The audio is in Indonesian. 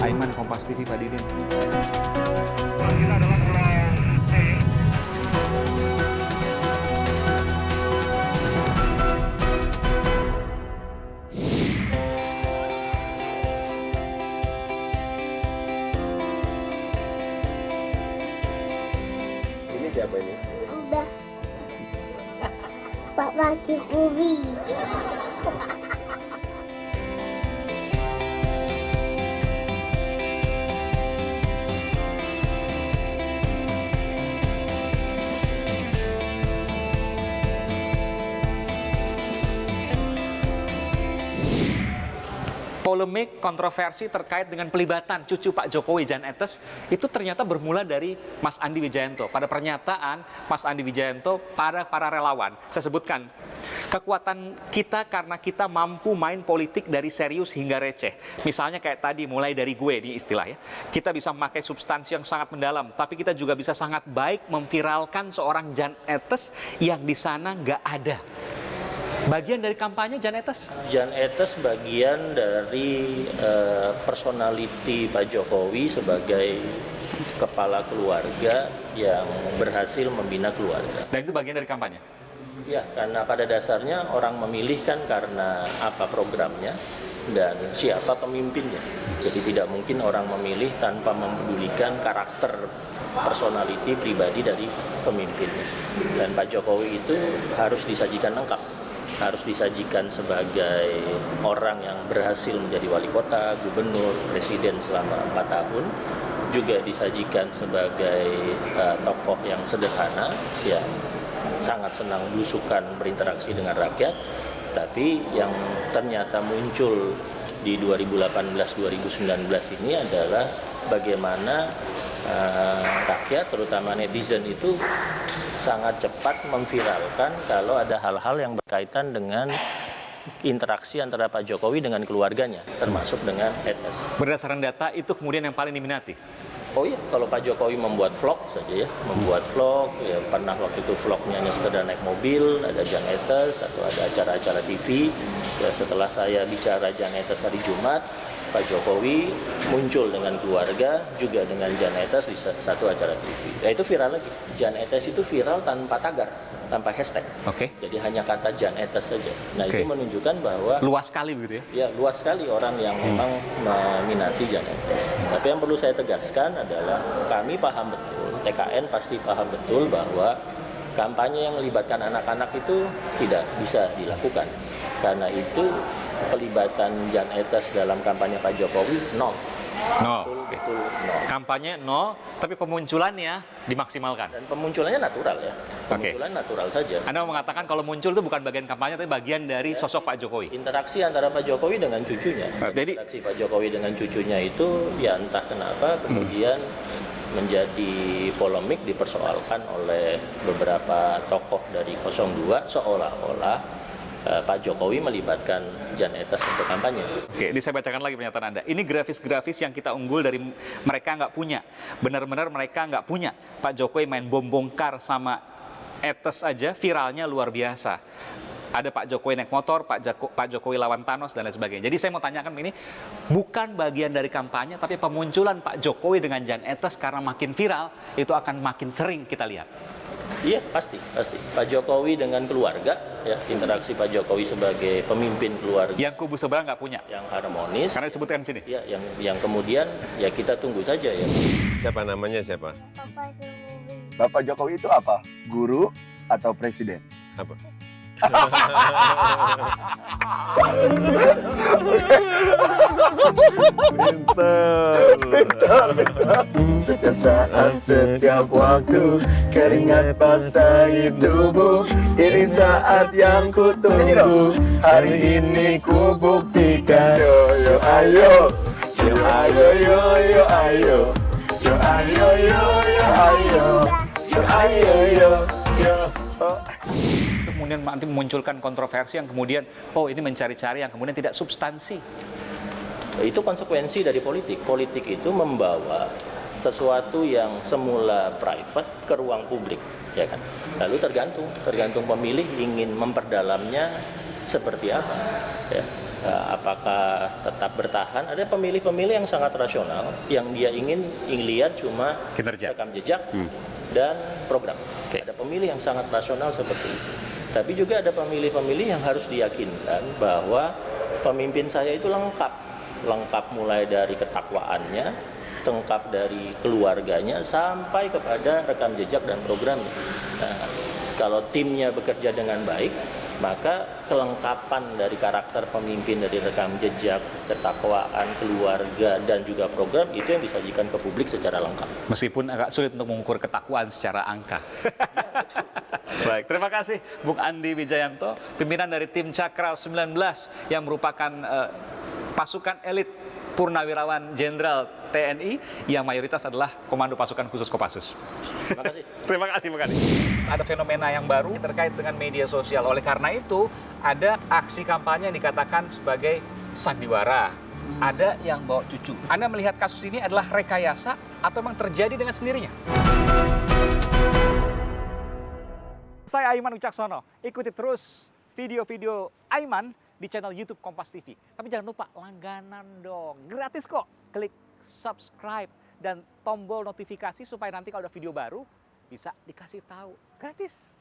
Aiman, Kompas TV, Pak Didin. Kita adalah Pulau C. Ini siapa ini? Udah Bapak Jokowi. Polemik kontroversi terkait dengan pelibatan cucu Pak Jokowi, Jan Etes, itu ternyata bermula dari Mas Andi Wijayanto. Pada pernyataan Mas Andi Wijayanto pada para relawan, saya sebutkan, kekuatan kita karena kita mampu main politik dari serius hingga receh. Misalnya kayak tadi, mulai dari gue di istilah ya. Kita bisa memakai substansi yang sangat mendalam, tapi kita juga bisa sangat baik memviralkan seorang Jan Etes yang di sana nggak ada. Bagian dari kampanye Jan Etes? Jan Etes bagian dari personality Pak Jokowi sebagai kepala keluarga yang berhasil membina keluarga. Dan itu bagian dari kampanye? Ya, karena pada dasarnya orang memilih kan karena apa programnya dan siapa pemimpinnya. Jadi tidak mungkin orang memilih tanpa mempedulikan karakter personality pribadi dari pemimpinnya. Dan Pak Jokowi itu harus disajikan lengkap. Harus disajikan sebagai orang yang berhasil menjadi wali kota, gubernur, presiden selama 4 tahun, juga disajikan sebagai tokoh yang sederhana, yang sangat senang belusukan berinteraksi dengan rakyat, tapi yang ternyata muncul di 2018-2019 ini adalah bagaimana rakyat, terutama netizen itu sangat cepat memviralkan kalau ada hal-hal yang berkaitan dengan interaksi antara Pak Jokowi dengan keluarganya, termasuk dengan Etes. Berdasarkan data, itu kemudian yang paling diminati? Oh iya, kalau Pak Jokowi membuat vlog saja ya, membuat vlog, ya pernah waktu itu vlognya hanya sekedar naik mobil, ada Jan Etes, atau ada acara-acara TV. Ya, setelah saya bicara Jan Etes hari Jumat, Pak Jokowi muncul dengan keluarga, juga dengan Jan Etes di satu acara TV. Ya itu viral lagi. Jan Etes itu viral tanpa tagar, tanpa hashtag. Oke. Jadi hanya kata Jan Etes saja. Nah itu menunjukkan bahwa luas sekali begitu ya? ya luas sekali orang yang memang meminati Jan Etes. Tapi yang perlu saya tegaskan adalah kami paham betul, TKN pasti paham betul bahwa kampanye yang melibatkan anak-anak itu tidak bisa dilakukan. Karena itu pelibatan Jan Etes dalam kampanye Pak Jokowi nol. Betul nol. Kampanye nol, tapi pemunculannya dimaksimalkan. Dan pemunculannya natural ya. Pemunculan natural saja. Anda mau mengatakan kalau muncul itu bukan bagian kampanye, tapi bagian dari sosok Pak Jokowi. Interaksi antara Pak Jokowi dengan cucunya. Jadi Interaksi Pak Jokowi dengan cucunya itu ya entah kenapa kemudian menjadi polemik, dipersoalkan oleh beberapa tokoh dari 02 seolah-olah Pak Jokowi melibatkan Jan Etes untuk kampanye. Oke, ini saya bacakan lagi pernyataan Anda. Ini grafis-grafis yang kita unggul dari mereka nggak punya. Benar-benar mereka nggak punya. Pak Jokowi main bom bongkar sama Etes aja, viralnya luar biasa. Ada Pak Jokowi naik motor, Pak Jokowi lawan Thanos, dan lain sebagainya. Jadi saya mau tanyakan ini, bukan bagian dari kampanye, tapi pemunculan Pak Jokowi dengan Jan Etes karena makin viral, itu akan makin sering kita lihat. Iya, pasti. Pak Jokowi dengan keluarga, ya interaksi Pak Jokowi sebagai pemimpin keluarga. Yang kubu sebelah nggak punya. Yang harmonis. Karena disebutkan di sini. Ya, yang kemudian ya kita tunggu saja ya. Siapa namanya siapa? Bapak Jokowi. Bapak Jokowi itu apa? Guru atau presiden? Apa? Setiap saat, setiap waktu, keringat basahi tubuh. Ini saat yang ku tunggu. Hari ini ku buktikan. Yo yo ayo, yo ayo yo yo ayo, yo ayo yo yo ayo, yo ayo yo yo. Kemudian nanti memunculkan kontroversi yang kemudian, oh ini mencari-cari yang kemudian tidak substansi. Itu konsekuensi dari politik. Politik itu membawa sesuatu yang semula private ke ruang publik, ya kan? Lalu tergantung pemilih ingin memperdalamnya seperti apa, ya. apakah tetap bertahan. Ada pemilih-pemilih yang sangat rasional, yang dia ingin lihat cuma Kinerja. rekam jejak dan program. Ada pemilih yang sangat rasional seperti itu. Tapi juga ada pemilih-pemilih yang harus diyakinkan bahwa pemimpin saya itu lengkap mulai dari ketakwaannya, lengkap dari keluarganya, sampai kepada rekam jejak dan programnya. Nah, kalau timnya bekerja dengan baik, maka kelengkapan dari karakter pemimpin, dari rekam jejak, ketakwaan, keluarga, dan juga program itu yang disajikan ke publik secara lengkap. Meskipun agak sulit untuk mengukur ketakwaan secara angka. Baik, terima kasih Bung Andi Wijayanto, pimpinan dari tim Cakra 19 yang merupakan pasukan elit purnawirawan jenderal TNI yang mayoritas adalah Komando Pasukan Khusus Kopassus. Terima kasih. Terima kasih Bung Andi. Ada fenomena yang baru terkait dengan media sosial. Oleh karena itu, ada aksi kampanye yang dikatakan sebagai sandiwara. Ada yang bawa cucu. Anda melihat kasus ini adalah rekayasa atau memang terjadi dengan sendirinya? Saya Aiman Wicaksono. Ikuti terus video-video Aiman di channel YouTube Kompas TV. Tapi jangan lupa langganan dong. Gratis kok. Klik subscribe dan tombol notifikasi supaya nanti kalau ada video baru bisa dikasih tahu. Gratis.